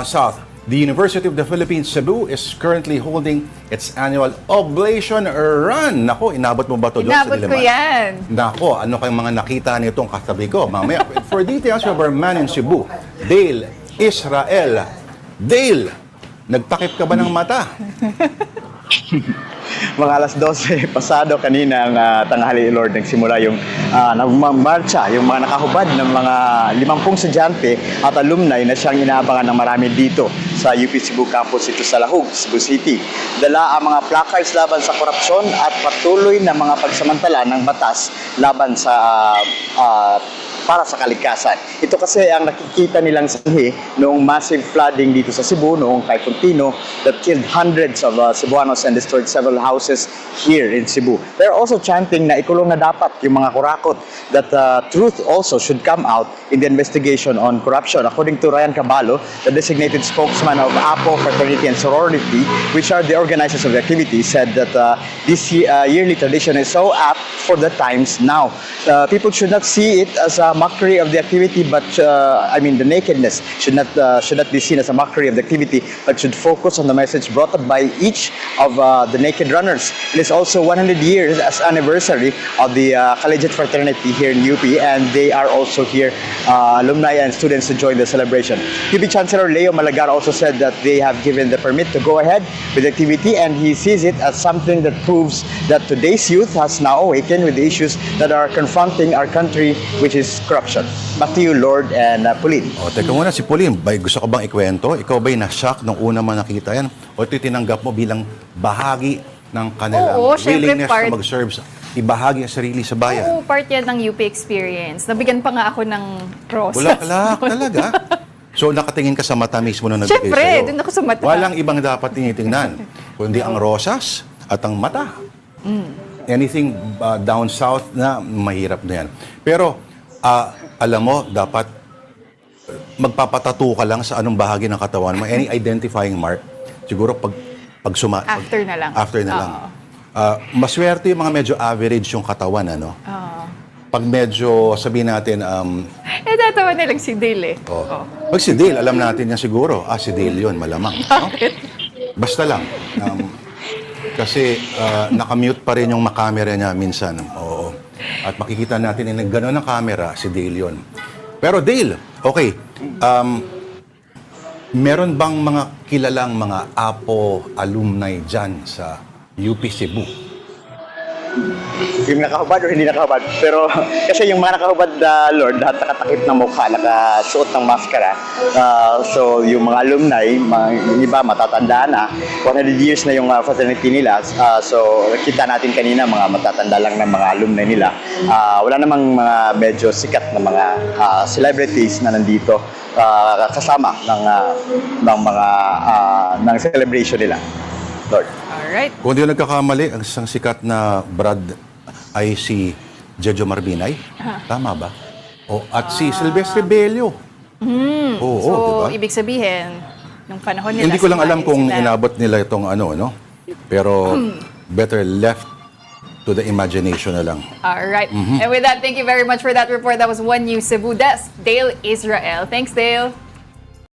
South, the University of the Philippines, Cebu is currently holding its annual Oblation Run. Nako, inabot mo ba ito doon sa Inabot ko Diliman? yan. Nako, ano kayong mga nakita nitong katabi ko? Mamaya, for details, we have our man in Cebu, Dale Israel. Dale, nagtakip ka ba ng mata? Mga alas 12 pasado kanina ang tanghali, Lord, nagsimula yung nagmamarcha, yung mga nakahubad ng mga 50 estudyante at alumni na siyang inaabangan ng marami dito sa UP Cebu Campus ito sa Lahug, Cebu City. Dala ang mga placards laban sa korupsyon at patuloy na mga pagsamantala ng batas laban sa para sa kalikasan. Ito kasi ang nakikita nilang sanhi noong massive flooding dito sa Cebu noong Typhoon Tino that killed hundreds of Cebuanos and destroyed several houses here in Cebu. They're also chanting na ikulong na dapat yung mga kurakot, that truth also should come out in the investigation on corruption. According to Ryan Caballo, the designated spokesman of APO Fraternity and Sorority, which are the organizers of the activity, said that this yearly tradition is so apt for the times now. People should not see it as a mockery of the activity, but the nakedness should not be seen as a mockery of the activity, but should focus on the message brought up by each of the naked runners. It is also 100 years as anniversary of the collegiate fraternity here in UP, and they are also here, alumni and students, to join the celebration. UP Chancellor Leo Malagar also said that they have given the permit to go ahead with the activity, and he sees it as something that proves that today's youth has now awakened with the issues that are confronting our country, which is corruption. Back to you, Lord, and Pauline. O, teka muna, si Pauline, gusto ko bang ikwento? Ikaw ba'y na-shock nung una mo nakita yan? O ito tinanggap mo bilang bahagi ng kanilang willingness na mag-serve, ibahagi ang sarili sa bayan? Oo, part yan ng UP experience. Nabigyan pa nga ako ng rosas. Bulaklak, talaga? So, nakatingin ka sa mata mismo na nagbigay Siyempre, sa'yo? dun ako sa mata. Walang ibang dapat tinitingnan, kundi ang rosas at ang mata. Anything down south na, mahirap na yan. Pero, alam mo, dapat magpapatato ka lang sa anong bahagi ng katawan mo. Any identifying mark, siguro After na lang. After na lang. Maswerte yung mga medyo average yung katawan, ano? Pag medyo, sabihin natin, Tatawa na lang si Dale eh. pag si Dale, alam natin niya siguro, si Dale yun, malamang. No? Basta lang. Kasi nakamute pa rin yung makamera niya minsan. Oo. At makikita natin na gano'n ang camera, si Dale yun. Pero Dale, okay. Meron bang mga kilalang mga APO alumni dyan sa UP Cebu? Yung nakahubad o hindi nakahubad. Pero kasi yung mga nakahubad, Lord, lahat nakatakip ng mukha, nakasuot ng maskara. So yung mga alumni, yung iba matatanda na, 100 years na yung fraternity nila. So kita natin kanina, mga matatanda lang ng mga alumni nila. Wala namang mga medyo sikat na mga celebrities na nandito kasama ng celebration nila, Lord. Alright. Kung di nagkakamali, ang isang sikat na Brad ay si Jejo Marbinay. Tama ba? At si Silvestre Bello. Oo, So, diba? ibig sabihin, nung panahon nila, Hindi ko lang alam kung sila. inabot nila itong no? Pero better left to the imagination na lang. Alright. And with that, thank you very much for that report. That was One News Cebu Desk, Dale Israel. Thanks, Dale.